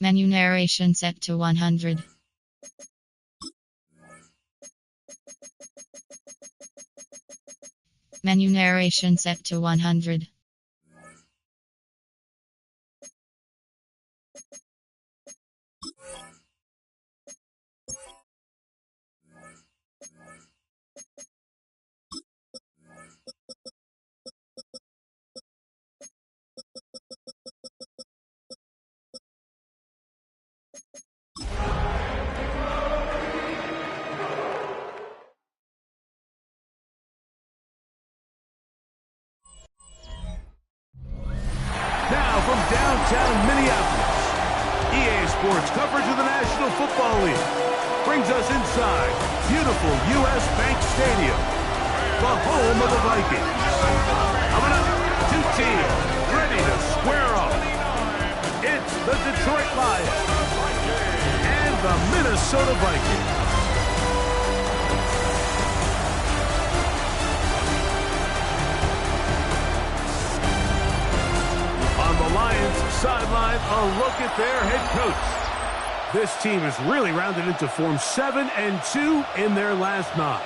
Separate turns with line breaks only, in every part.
Menu narration set to 100. Menu narration set to 100.
Now from downtown Minneapolis, EA Sports coverage of the National Football League brings us inside beautiful U.S. Bank Stadium, the home of the Vikings. Coming up, two teams ready to square off. It's the Detroit Lions and the Minnesota Vikings. The Lions sideline, a look at their head coach. This team has really rounded into form 7-2 in their last 9.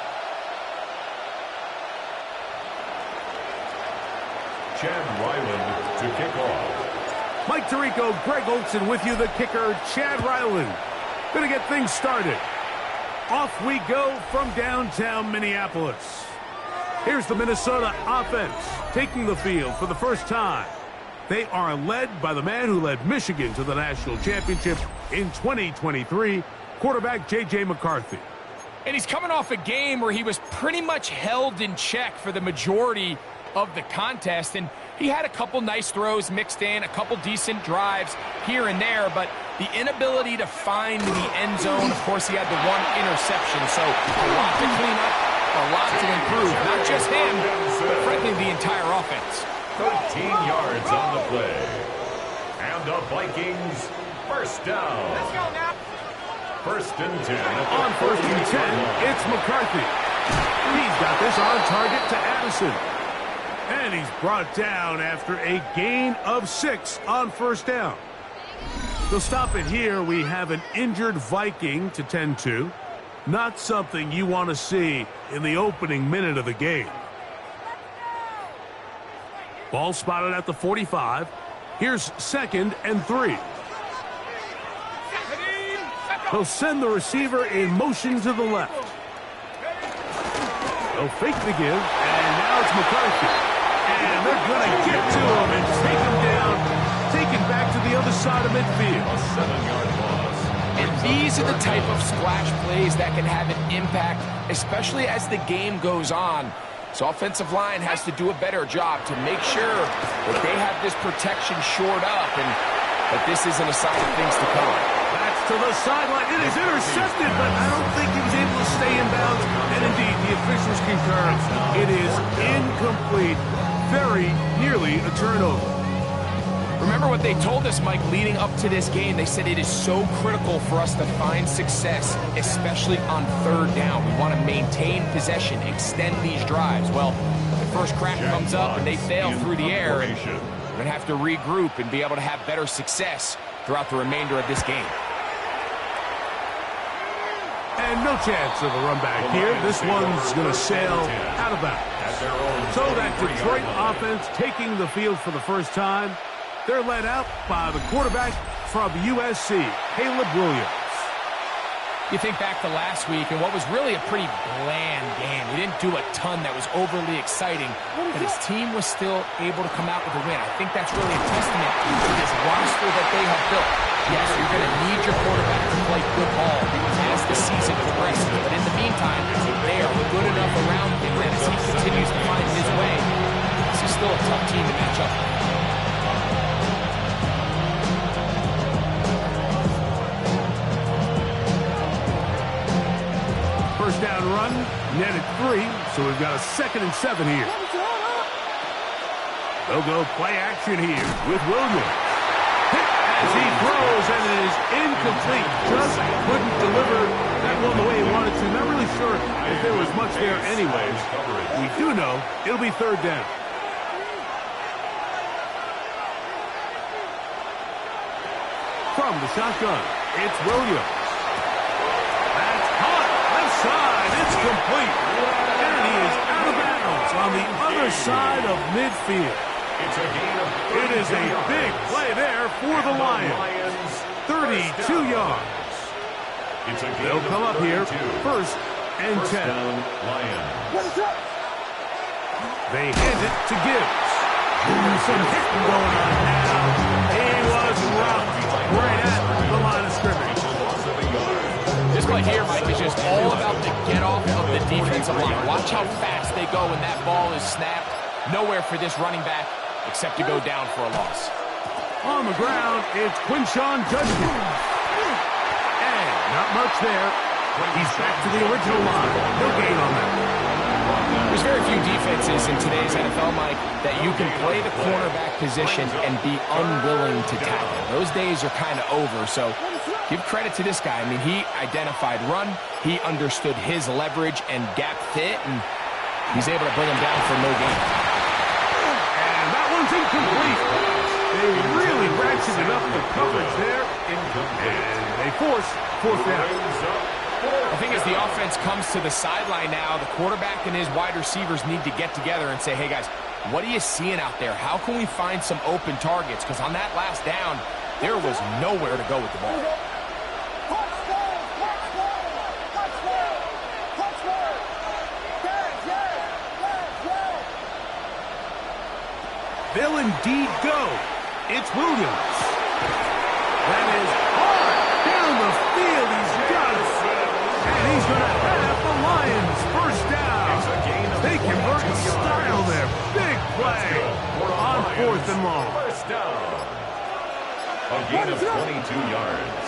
Chad Ryland to kick off.
Mike Tirico, Greg Olson with you, the kicker, Chad Ryland. Going to get things started. Off we go from downtown Minneapolis. Here's the Minnesota offense taking the field for the first time. They are led by the man who led Michigan to the national championship in 2023, quarterback J.J. McCarthy.
And he's coming off a game where he was pretty much held in check for the majority of the contest. And he had a couple nice throws mixed in, a couple decent drives here and there, but the inability to find the end zone, of course, he had the one interception. So a lot to clean up, a lot to improve. Not just him, but frankly, the entire offense.
13 yards on the play. And the Vikings first down. Let's go now. First and 10.
On first and 10, it's McCarthy. He's got this on target to Addison. And he's brought down after a gain of 6 on first down. They'll stop it here. We have an injured Viking to tend to. Not something you want to see in the opening minute of the game. Ball spotted at the 45. Here's 2nd and 3. He'll send the receiver in motion to the left. They'll fake the give, and now it's McCarthy. And they're going to get to him and take him down, take him back to the other side of midfield.
A 7-yard loss.
And these are the type of splash plays that can have an impact, especially as the game goes on. So offensive line has to do a better job to make sure that they have this protection shored up and that this isn't a sign of things to come.
That's to the sideline. It is intercepted, but I don't think he was able to stay in bounds. And indeed, the officials concur. It is incomplete. Very nearly a turnover.
Remember what they told us, Mike, leading up to this game. They said it is so critical for us to find success, especially on third down. We want to maintain possession, extend these drives. Well, the first crack comes up and they fail through the air. And we're going to have to regroup and be able to have better success throughout the remainder of this game.
And no chance of a run back here. This one's going to sail out of bounds. So that Detroit offense taking the field for the first time. They're led out by the quarterback from USC, Caleb Williams.
You think back to last week and what was really a pretty bland game. He didn't do a ton that was overly exciting, but his team was still able to come out with a win. I think that's really a testament to this roster that they have built. Yes, you're going to need your quarterback to play good ball as the season progresses, but in the meantime, they are good enough around him that as he continues to find his way, this is still a tough team to match up with.
First down run, netted 3, so we've got a 2nd and 7 here. They'll go play action here with Williams. Hit as he throws, and it is incomplete. Just couldn't deliver that one the way he wanted to. Not really sure if there was much there anyways. We do know it'll be 3rd down. from the shotgun. It's Williams. That's hot. Left side. It's complete. And he is out of bounds on the other side of midfield. It is a big play there for the Lions. 32 yards. They'll come up here, first and 10. They hand it to Gibbs. Some hitting going on now. He was rocked right at the line of scrimmage.
This play here, Mike, is just all about the get-off of the defensive line. Watch how fast they go when that ball is snapped. Nowhere for this running back except to go down for a loss.
On the ground, it's Quinshawn Judkins. And not much there. He's back to the original line. No gain on that.
There's very few defenses in today's NFL, Mike, that you can play the cornerback position and be unwilling to tackle. Those days are kind of over, so give credit to this guy. I mean, he identified run, he understood his leverage and gap fit, and he's able to bring him down for no gain.
And that one's incomplete. They really ratcheted up the coverage there, and they force fourth down.
I think as the offense comes to the sideline now, the quarterback and his wide receivers need to get together and say, hey, guys, what are you seeing out there? How can we find some open targets? Because on that last down, there was nowhere to go with the ball.
They'll indeed go. It's Williams. That is hard down the field. He's got it. And he's going to have the Lions first down. They convert in style there. Big play on fourth and long.
First down. A gain of 22 yards.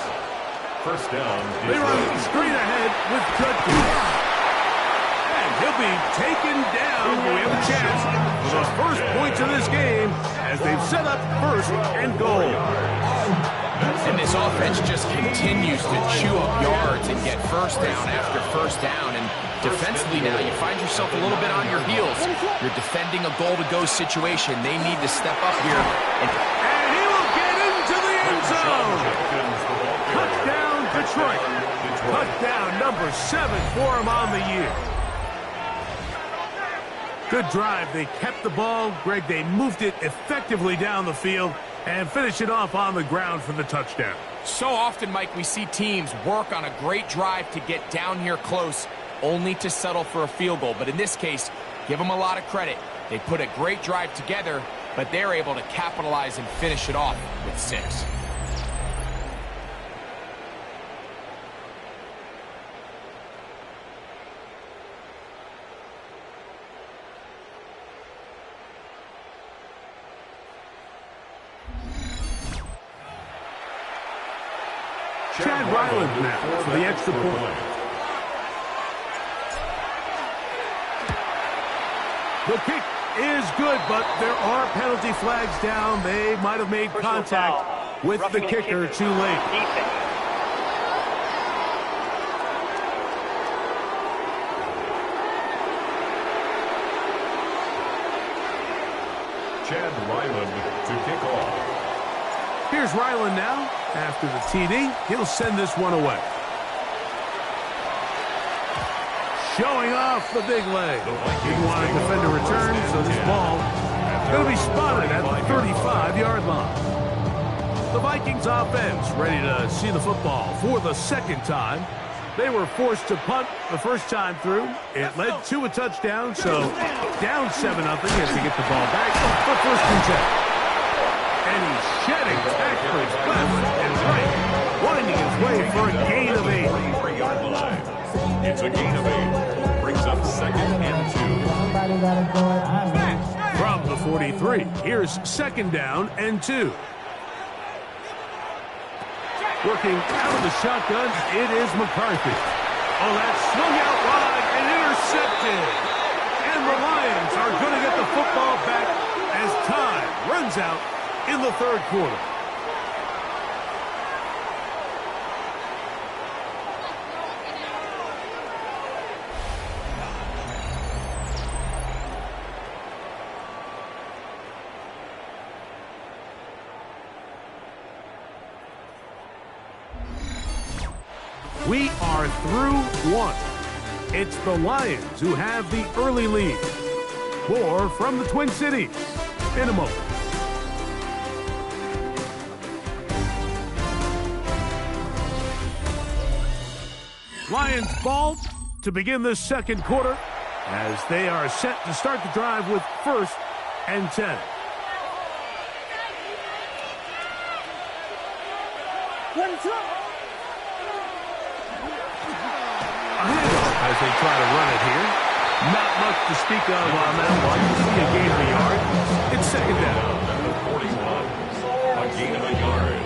First down.
They run straight ahead with Judkins. And he'll be taken down. We have a chance for the first points of this game as they've set up first and goal.
And this offense just continues to chew up yards and get first down after first down. And defensively now, you find yourself a little bit on your heels. You're defending a goal-to-go situation. They need to step up here.
And he will get into the end zone. Touchdown, Detroit. Touchdown number 7 for him on the year. Good drive. They kept the ball. Greg, they moved it effectively down the field and finish it off on the ground for the touchdown.
So often, Mike, we see teams work on a great drive to get down here close, only to settle for a field goal. But in this case, give them a lot of credit. They put a great drive together, but they're able to capitalize and finish it off with 6.
Chad Ryland now for the extra point. The kick is good, but there are penalty flags down. They might have made contact with the kicker too late.
Chad Ryland to kick off.
Here's Ryland now. After the TD, he'll send this one away. Showing off the big leg. He wanted to defend a return, so this ball is going to be spotted at the 35-yard line. The Vikings offense ready to see the football for the second time. They were forced to punt the first time through. It led to a touchdown, so down 7-0 as they get the ball back for first and 10. And he's shedding tacklers left and right, winding his way for a gain of 8.
3-yard line. It's a gain of 8. Brings up 2nd and 2.
From the 43, here's 2nd down and 2. Working out of the shotgun, it is McCarthy. Oh, that's swung out wide and intercepted. And the Lions are going to get the football back as time runs out in the third quarter. We are through one. It's the Lions who have the early lead. More from the Twin Cities in a moment. Lions ball to begin the second quarter as they are set to start the drive with 1st and 10. A handoff as they try to run it here. Not much to speak of on that one. You see a gain of a yard. It's second down.
Number 41. A gain of a yard.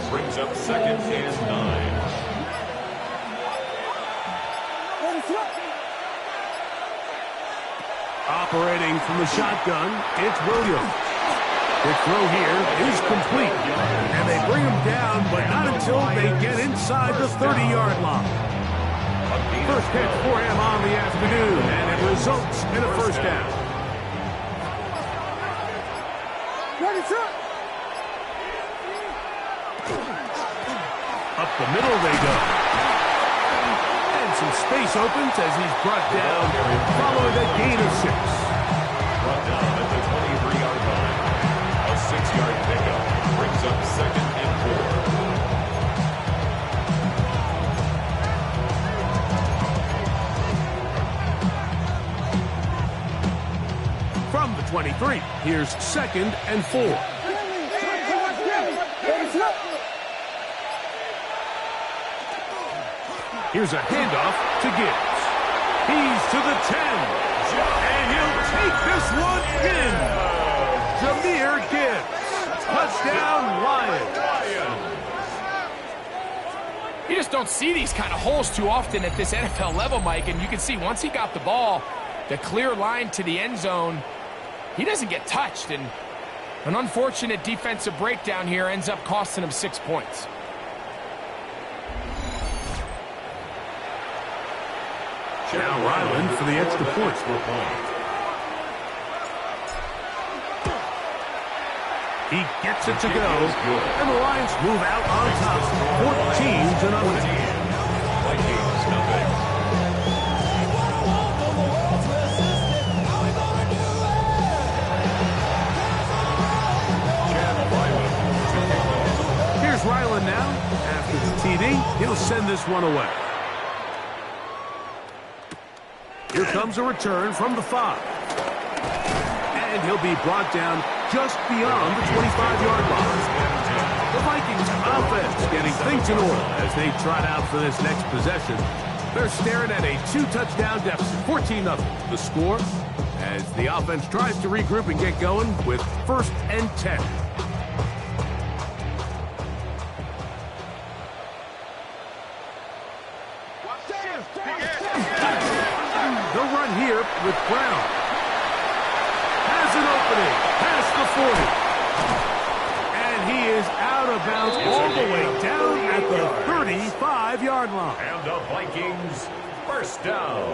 Brings up 2nd and 9.
Operating from the shotgun, it's Williams. The throw here is complete. And they bring him down, but not until they get inside the 30-yard line. First pitch for him on the afternoon, and it results in a first down. Up the middle they go. And some space opens as he's brought down, following a gain of 6.
Brought down at the 23-yard line. A 6-yard pickup brings up 2nd and 4.
From the 23, here's 2nd and 4. Here's a handoff to Gibbs. He's to the 10. And he'll take this one in. Jahmyr Gibbs. Touchdown, Lions.
You just don't see these kind of holes too often at this NFL level, Mike. And you can see once he got the ball, the clear line to the end zone, he doesn't get touched. And an unfortunate defensive breakdown here ends up costing him 6 points.
Now Ryland for the extra point. He gets it to go, and the Lions move out on top, 14-0. Here's Ryland now. After the TD, he'll send this one away. Here comes a return from the 5. And he'll be brought down just beyond the 25-yard line. The Vikings offense getting things in order as they trot out for this next possession. They're staring at a 2-touchdown deficit, 14-0. The score as the offense tries to regroup and get going with 1st and 10. The run here with Brown. Has an opening past the 40. And he is out of bounds all the way down at the 35-yard line.
And the Vikings, 1st down.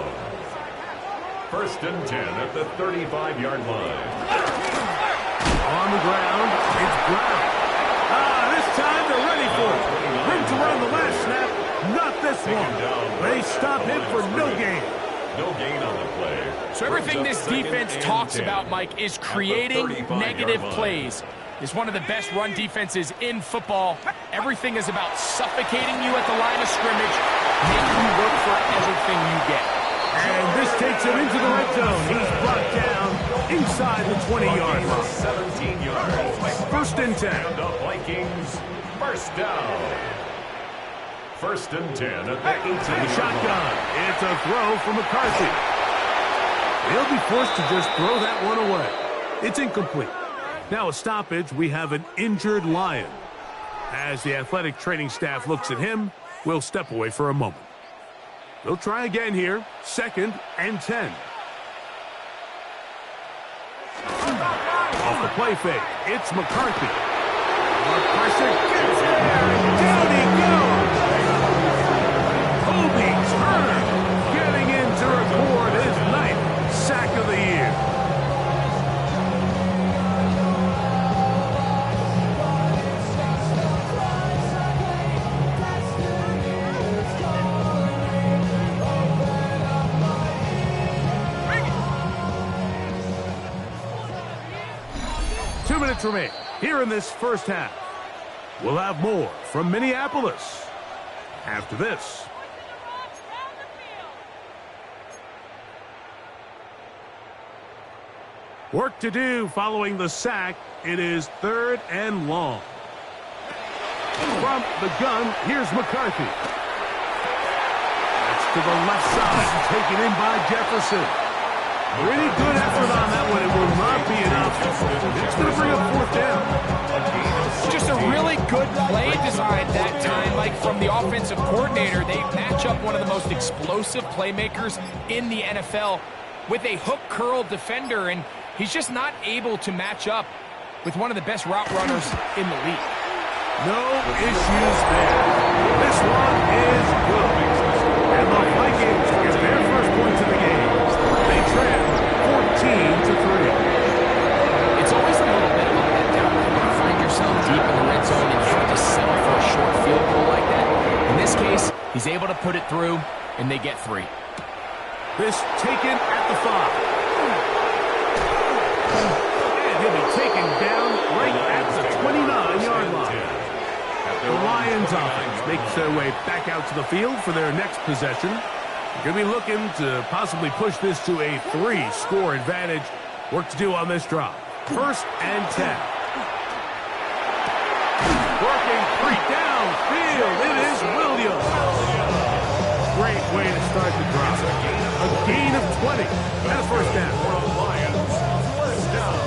1st and 10 at the 35-yard line.
On the ground, it's Brown. This time they're ready for it. Room to run the last snap. Not this one. They stop him for no gain.
No gain on the play.
So everything this defense talks about, Mike, is creating negative plays. It's one of the best run defenses in football. Everything is about suffocating you at the line of scrimmage, making you work for everything you get.
And this takes him into the red zone. He's brought down inside the 20-yard line.
17 yards.
1st and 10.
And the Vikings, 1st down. 1st and 10 at the 18-yard
Shotgun.
line.
It's a throw from McCarthy. He'll be forced to just throw that one away. It's incomplete. Now a stoppage. We have an injured Lion. As the athletic training staff looks at him, we'll step away for a moment. They'll try again here. 2nd and 10. Off the play fake. It's McCarthy. More pressure. Gets there. Down he goes. Kobe Turner getting in to record his 9th sack of the year. 2 minutes remain here in this first half. We'll have more from Minneapolis after this. Work to do following the sack. It is 3rd and long. From the gun, here's McCarthy. That's to the left side, taken in by Jefferson. Pretty good effort on that one. It will not be enough. It's going to bring up 4th down.
Just a really good play design that time, Mike, from the offensive coordinator. They match up one of the most explosive playmakers in the NFL with a hook curl defender, and he's just not able to match up with one of the best route runners in the league.
No issues there. This one is good. And the Vikings get their first points of the game. They trail 14-3.
It's always a little bit of a letdown when you find yourself deep in the red zone and you have to settle for a short field goal like that. In this case, he's able to put it through, and they get 3.
This taken at the 5. And he'll be taken down right at the 29-yard line. The Lions offense makes their way back out to the field for their next possession. They're going to be looking to possibly push this to a 3-score advantage. Work to do on this drive. 1st and 10. Working 3 downfield. It is Williams. Great way to start the drive. A gain of 20 and a 1st down.
Lions, 1st down.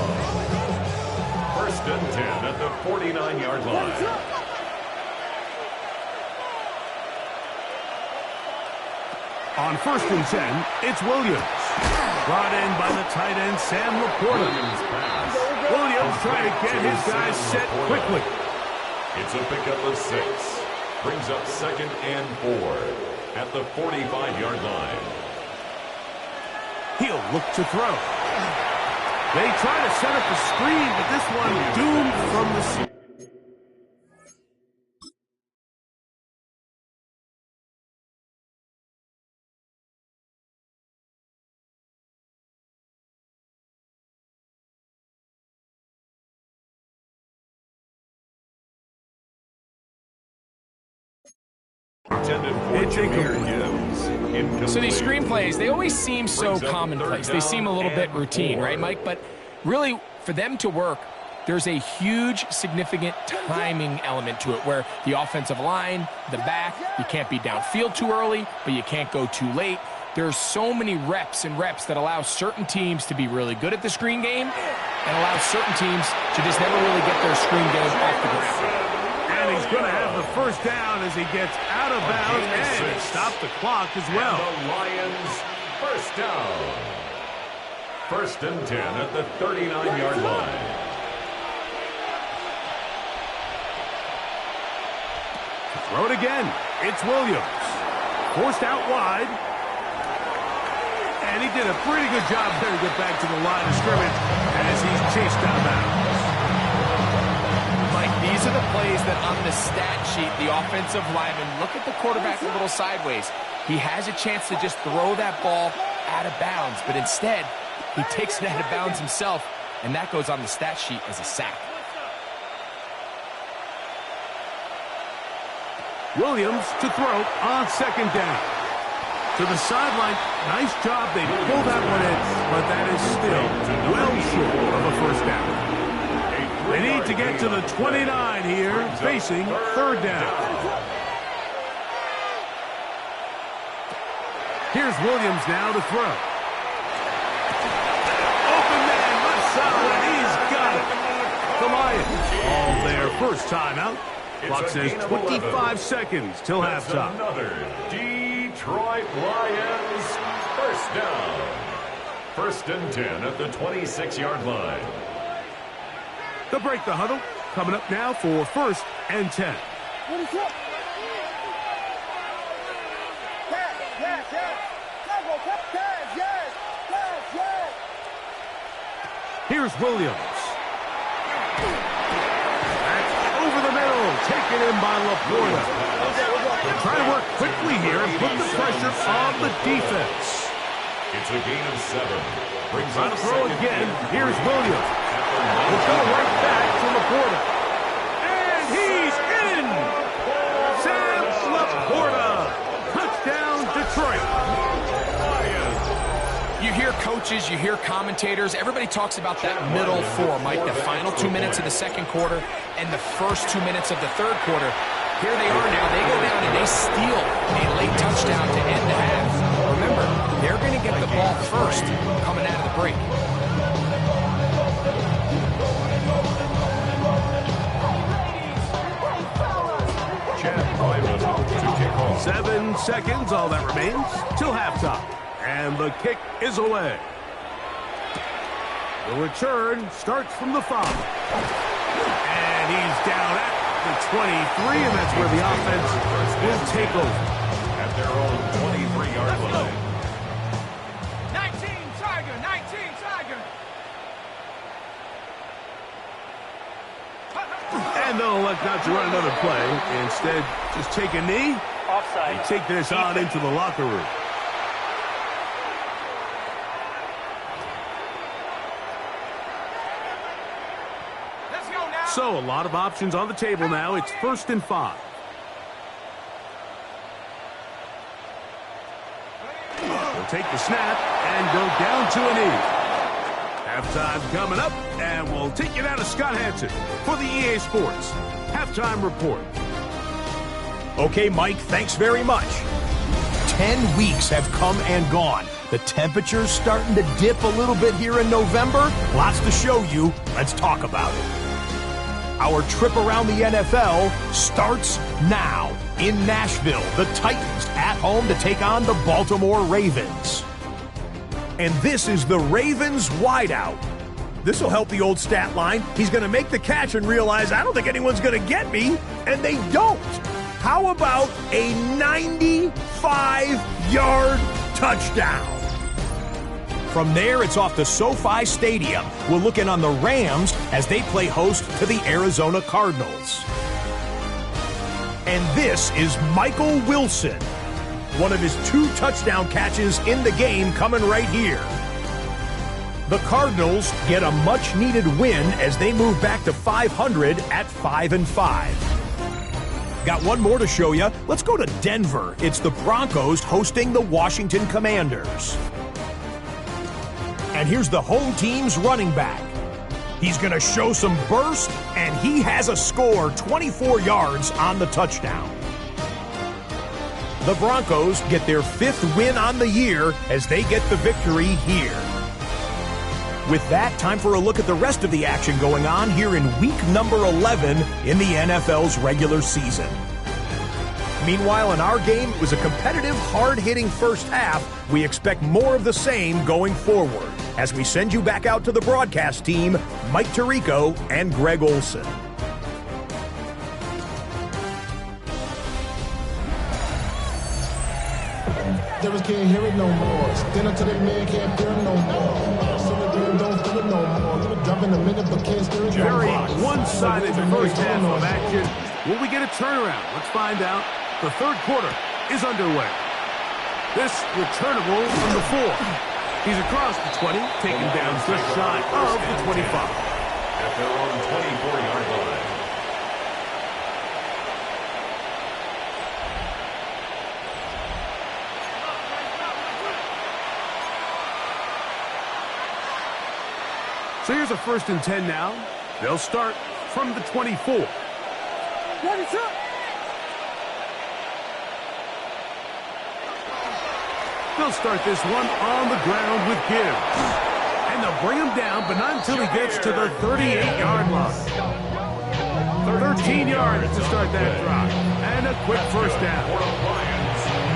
1st and 10 at the 49-yard line.
On 1st and 10, it's Williams. Brought in by the tight end, Sam Laporta. Williams trying to get his guys set quickly.
It's a pickup of 6. Brings up 2nd and 4 at the 45-yard line.
He'll look to throw. They try to set up a screen, but this one doomed from the seat.
So these screenplays, they always seem so commonplace. They seem a little bit routine, right, Mike? But really, for them to work, there's a huge, significant timing element to it where the offensive line, the back, you can't be downfield too early, but you can't go too late. There's so many reps and reps that allow certain teams to be really good at the screen game and allow certain teams to just never really get their screen game off the ground.
And he's going to have the 1st down as he gets out of bounds and stop the clock as well.
And the Lions, 1st down. 1st and 10 at the 39-yard line.
Throw it again. It's Williams. Forced out wide. And he did a pretty good job there to get back to the line of scrimmage as he's chased out of bounds.
Mike, these are the plays that on the stat sheet, the offensive lineman, look at the quarterback a little sideways. He has a chance to just throw that ball out of bounds, but instead, he takes it out of bounds himself, and that goes on the stat sheet as a sack.
Williams to throw on 2nd down. To the sideline. Nice job. They pulled that one in, but that is still well short of a 1st down. They need to get to the 29 here, facing 3rd down. Here's Williams now to throw. Open man, left side, he's got it. The Lions all their 1st timeout. Clock says 25 seconds till halftime.
Another Detroit Lions 1st down. 1st and 10 at the 26-yard line.
They'll break the huddle. Coming up now for 1st and 10. Here's Williams. That's over the middle. Taken in by Laporta. They'll try to work quickly here and put the pressure on the defense.
It's a gain of 7. Brings
Trying
up
to throw again. Here's Williams. We'll go right back to Laporta. And he's in! Sam Laporta! Touchdown, Detroit!
You hear coaches, you hear commentators, everybody talks about that middle four, Mike, the final 2 minutes of the second quarter and the first 2 minutes of the third quarter. Here they are now. They go down and they steal a late touchdown to end the half. Remember, they're going to get the ball first coming out of the break.
Chad Wyman to kick off.
7 seconds, all that remains, till halftime. And the kick is away. The return starts from the 5. And he's down at the 23, and that's where the offense will take over.
At their own 23-yard line.
19 Tiger, 19 Tiger.
And they'll elect not to run another play. Instead, just take a knee and take this on into the locker room. So, a lot of options on the table now. It's 1st and 5. We'll take the snap and go down to a knee. Halftime coming up, and we'll take you down to Scott Hansen for the EA Sports Halftime Report.
Okay, Mike, thanks very much. 10 weeks have come and gone. The temperature's starting to dip a little bit here in November. Lots to show you. Let's talk about it. Our trip around the NFL starts now. In Nashville, the Titans at home to take on the Baltimore Ravens. And this is the Ravens wideout. This will help the old stat line. He's going to make the catch and realize, I don't think anyone's going to get me, and they don't. How about a 95-yard touchdown? From there, it's off to SoFi Stadium. We're looking on the Rams as they play host to the Arizona Cardinals. And this is Michael Wilson. One of his 2 touchdown catches in the game coming right here. The Cardinals get a much-needed win as they move back to 500 at 5-5. Got one more to show you. Let's go to Denver. It's the Broncos hosting the Washington Commanders. And here's the home team's running back. He's going to show some burst, and he has a score, 24 yards on the touchdown. The Broncos get their 5th win on the year as they get the victory here. With that, time for a look at the rest of the action going on here in week number 11 in the NFL's regular season. Meanwhile, in our game, it was a competitive, hard-hitting first half. We expect more of the same going forward as we send you back out to the broadcast team, Mike Tirico and Greg Olson.
Devils can't hear it no more. Stand up to that man, can't hear it no more. So the game don't do it no more. Give a drop in a minute, but can't steer it no more.
Very one-sided first half of action. Will we get a turnaround? Let's find out. The third quarter is underway. This returnable from the 4. He's across the 20, taken down just shy of the 25.
At their own 24-yard line.
So here's a 1st and 10 now. They'll start from the 24. They'll start this one on the ground with Gibbs. And they'll bring him down, but not until he gets to the 38-yard line. 13 yards to start that drive. And a quick first down.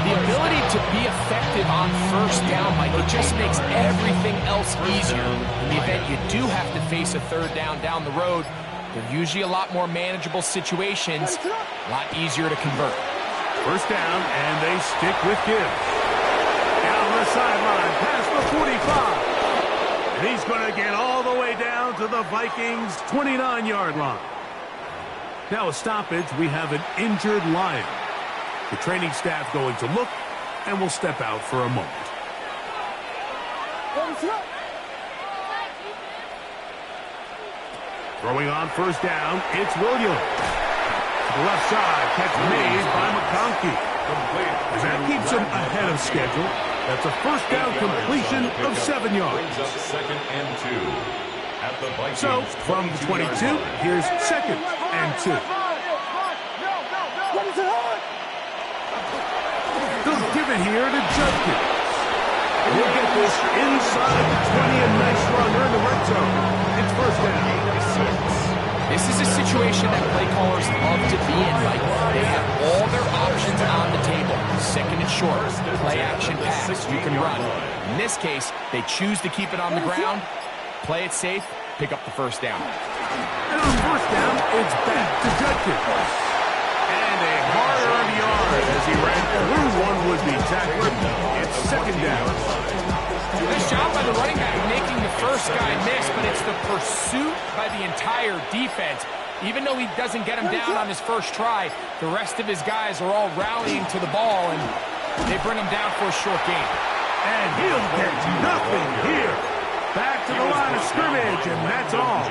The ability to be effective on first down, Mike, it just makes everything else easier. In the event you do have to face a third down the road, they're usually a lot more manageable situations, a lot easier to convert.
First down, and they stick with Gibbs. Down the sideline, past the 45. And he's going to get all the way down to the Vikings' 29-yard line. Now a stoppage, we have an injured Lion. The training staff going to look, and will step out for a moment. Throwing on first down, it's Williams. To the left side, catch made by McConkey. That keeps him ahead of schedule. That's a first down completion of 7 yards.
Second and 2 at the Vikings.
So, from the 22, here's second and 2. They'll give it here to Judkins. We'll get this inside the 20, a nice run. They're in the red zone. It's first down.
This is a situation that play callers love to be in, Mike. They have all their options on the table. Second and short, play action pass, you can run. In this case, they choose to keep it on the ground, play it safe, pick up the first down.
And on first down, it's back to Judkins. And a hard-earned yard as he ran through one would-be tackler. It's second down.
Nice job by the running back making the first guy miss, but it's the pursuit by the entire defense. Even though he doesn't get him down on his first try, the rest of his guys are all rallying to the ball, and they bring him down for a short gain.
And he'll get nothing here. Back to the line of scrimmage, and that's all.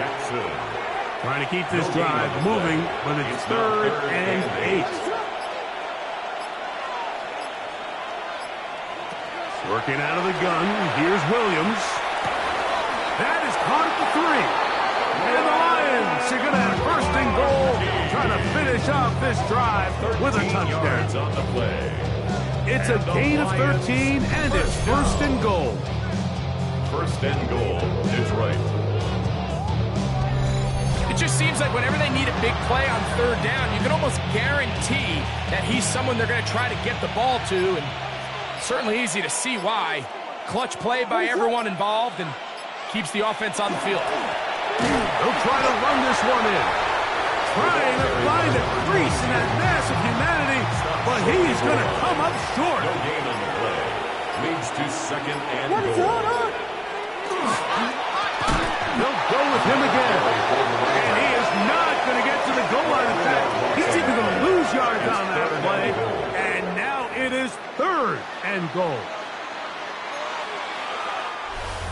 Trying to keep this drive moving, but it's third and 8. Working out of the gun, here's Williams. That is caught at the 3. And the Lions are going to have first and goal, trying to finish off this drive with a touchdown.
On the play.
It's a gain of 13, and it's first and goal.
First and goal, Detroit.
It just seems like whenever they need a big play on third down, you can almost guarantee that he's someone they're going to try to get the ball to, and certainly easy to see why. Clutch play by everyone involved and keeps the offense on the field.
They'll try to run this one in. Trying to find a crease in that mass of humanity, but he's going to come up short.
No gain on the play. Leads to second and goal.
They'll go with him again. And he is not going to get to the goal line. In fact, he's even going to lose yards on that play. And now it is third and goal.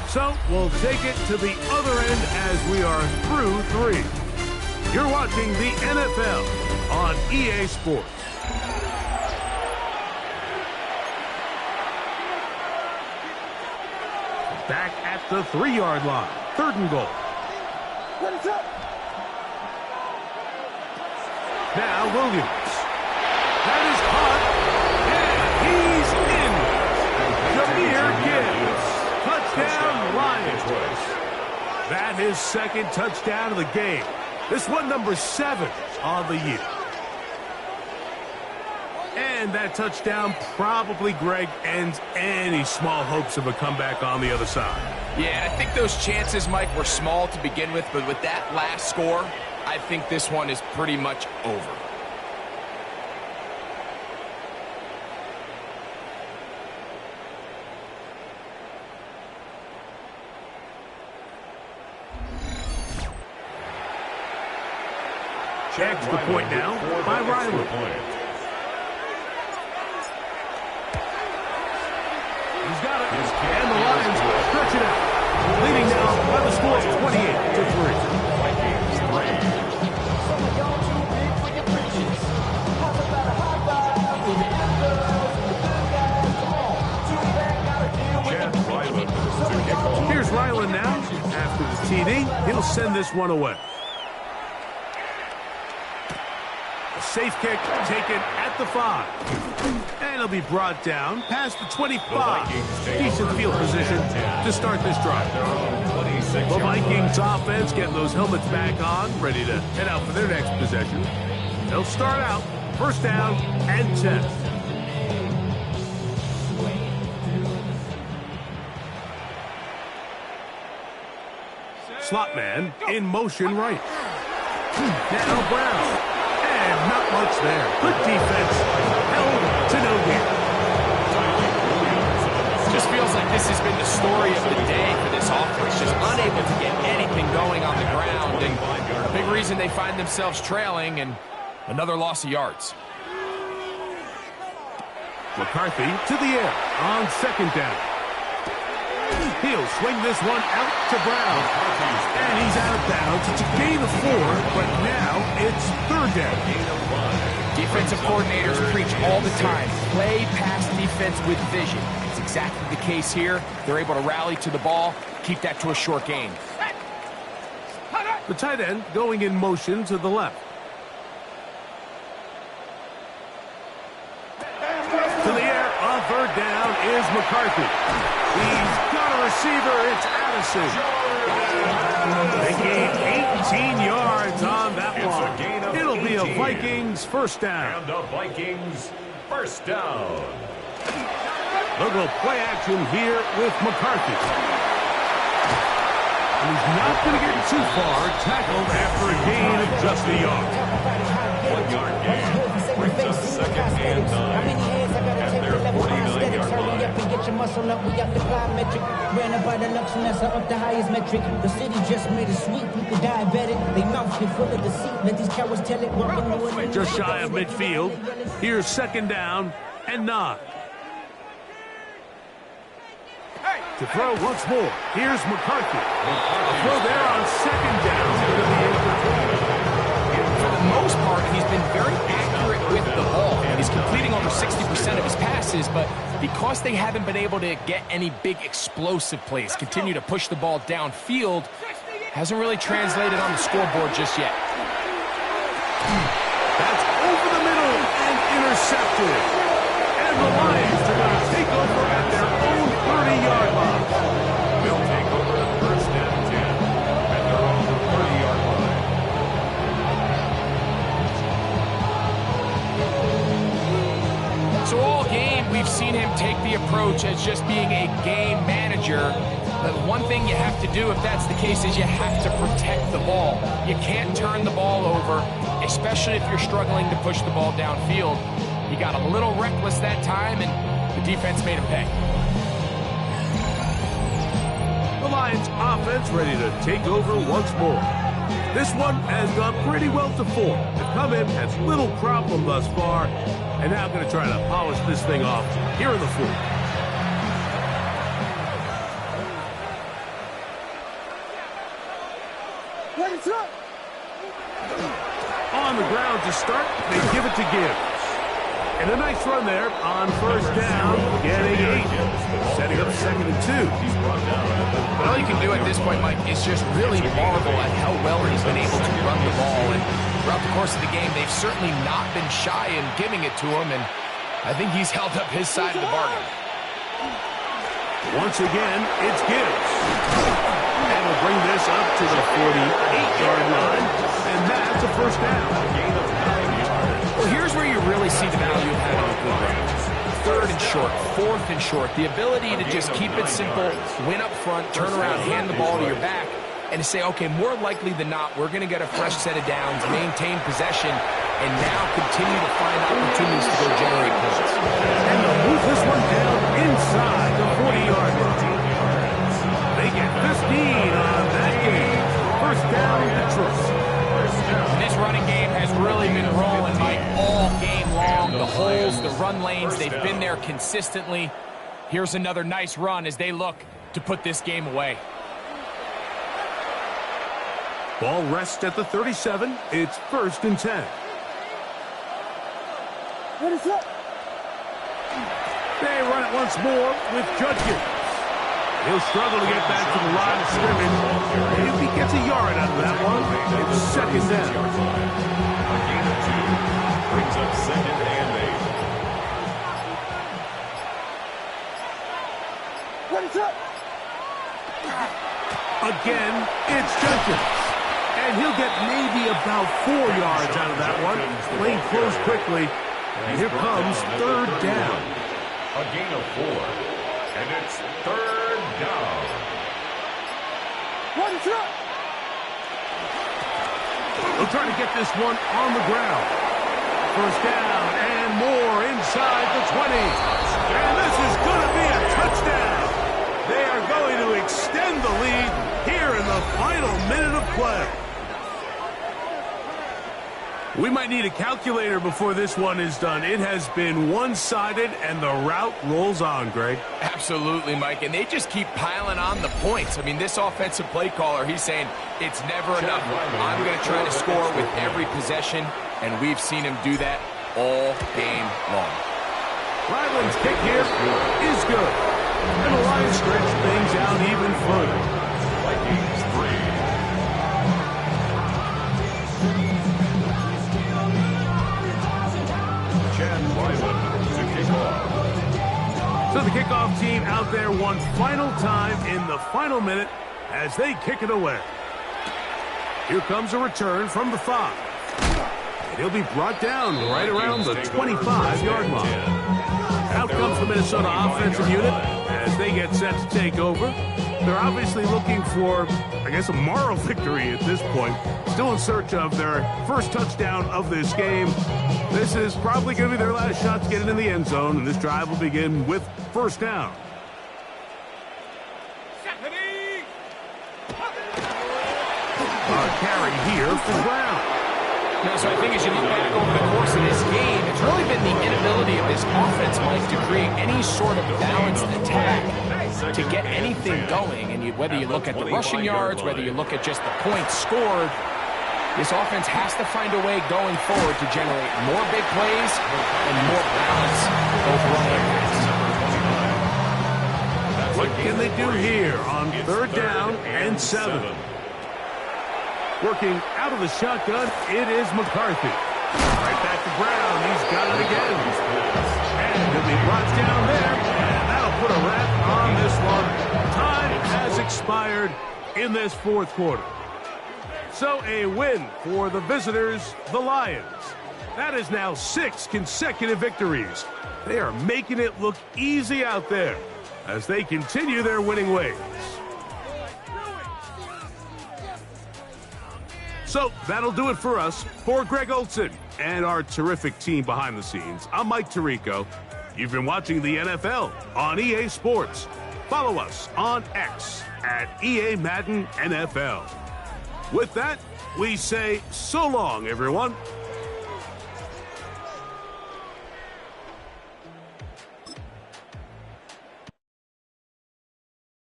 So we'll take it to the other end as we are through 3. You're watching the NFL on EA Sports. Back at the 3-yard line. Third and goal. Now Williams. That is caught. And he's in. Jameer Gibbs. Touchdown Lions. That is second touchdown of the game. This one number 7 on the year. And that touchdown probably, Greg, ends any small hopes of a comeback on the other side.
Yeah, and I think those chances, Mike, were small to begin with, but with that last score, I think this one is pretty much over.
Extra point now by Riley. He's got it. And the Lions stretch it out. Leading now by the score of 28-3. Here's Ryland now. After the TD, he'll send this one away. Safe kick taken at the 5. And he'll be brought down past the 25. Decent field position to start this drive. The Vikings offense getting those helmets back on, ready to head out for their next possession. They'll start out first down and 10. Slot man in motion right. Now Brown. And not much there. Good defense. Held to no gain.
Just feels like this has been the story of the day for this offense. Just unable to get anything going on the ground. And a big reason they find themselves trailing and another loss of yards.
McCarthy to the air on second down. He'll swing this one out to Brown. And he's out of bounds. It's a gain of 4, but now it's third down.
Defensive coordinators preach all the time. Play pass defense with vision. It's exactly the case here. They're able to rally to the ball, keep that to a short gain.
The tight end going in motion to the left. To the air on third down is McCarthy. He's got a receiver. It's Addison. They gained 18 yards on that one. It'll be a Vikings first down.
And the Vikings first down.
They'll go play action here with McCarthy. And he's not going to get too far. Tackled after a gain of just a yard.
1 yard gain brings us second and 9 at their 49-yard line.
Get your muscle up, we got the plyometric. Ran up by the Lux, and that's up the highest metric. The city just made it sweet, people diabetic. They mouth get full of deceit. Let these cowards tell it.
Just shy of midfield. Here's second down and 9. To throw once more. Here's McCarthy. A throw there on second down.
For the most part, he's been very accurate with the ball. And he's completing over 60% of his passes, but because they haven't been able to get any big explosive plays, continue to push the ball downfield, hasn't really translated on the scoreboard just yet.
That's over the middle and intercepted. And the Lions are going to take over at their own 30-yard line.
They'll take over first and 10 at their own 30-yard line.
So all game, we've seen him take the approach as just being a game manager. But one thing you have to do, if that's the case, is you have to protect the ball. You can't turn the ball over, especially if you're struggling to push the ball downfield. He got a little reckless that time, and the defense made him pay.
The Lions offense ready to take over once more. This one has gone pretty well to form. They've come in, has little problem thus far, and now going to try to polish this thing off here in the fourth. On the ground to start, they give it to Gibbs. And a nice run there on first down, getting 8. Setting up second and 2.
All you can do at this point, Mike, is just really marvel at how well he's been able to run the ball. And throughout the course of the game, they've certainly not been shy in giving it to him, and I think he's held up his side of the bargain.
Once again, it's Gibbs. And we'll bring this up to the 48-yard line, and that's a first down. Gain of 9 yards.
Well, here's where you really see the value of having a good run. Third and short, fourth and short. The ability to just keep it simple, win up front, turn around, hand the ball to your back, and to say, okay, more likely than not, we're going to get a fresh set of downs, maintain possession, and now continue to find opportunities to go generate points.
And they'll move this one down inside the 40-yard line. They get 15 on that game. First down, Detroit.
This running game has really been rolling, Mike, all game long. The holes, the run lanes, they've been there consistently. Here's another nice run as they look to put this game away.
Ball rests at the 37. It's first and 10.
What is up?
They run it once more with Judkins. He'll struggle to get back to the line of scrimmage. If he gets a yard out of that one, it's second down.
A gain of 2 brings up second and 8.
What is up?
Again, it's Judkins. And he'll get maybe about 4 yards out of that one. Lane closed quickly. And here comes third down.
A gain of 4. And it's third down.
What is up?
They'll try to get this one on the ground. First down and more inside the 20. And this is going to be a touchdown. They are going to extend the lead here in the final minute of play. We might need a calculator before this one is done. It has been one-sided, and the route rolls on, Greg.
Absolutely, Mike, and they just keep piling on the points. I mean, this offensive play caller, he's saying it's never enough. I'm going to try to score with every possession, and we've seen him do that all game long.
Ryland's kick here is good. And the Lions stretch things out even further.
Vikings 3. To kick off.
So the kickoff team out there one final time in the final minute as they kick it away. Here comes a return from the 5. And he'll be brought down right around the 25-yard line. Out comes the Minnesota offensive unit as they get set to take over. They're obviously looking for, I guess, a moral victory at this point. Still in search of their first touchdown of this game. This is probably going to be their last shot to get it in the end zone, and this drive will begin with first down. A carry here for Brown.
Now, so I think as you look back over the course of this game, it's really been the inability of this offense, Mike, to create any sort of balanced attack to get anything going. And whether you look at the rushing yards, whether you look at just the points scored, this offense has to find a way going forward to generate more big plays and more balance both running and pass.
What can they do here on third down and 7? Working out of the shotgun, it is McCarthy. Right back to Brown. He's got it again. And he'll be brought down there. And that'll put a wrap on this one. Time has expired in this fourth quarter. So a win for the visitors, the Lions. That is now 6 consecutive victories. They are making it look easy out there as they continue their winning ways. So that'll do it for us. For Greg Olson and our terrific team behind the scenes, I'm Mike Tirico. You've been watching the NFL on EA Sports. Follow us on X at EA Madden NFL. With that, we say so long, everyone.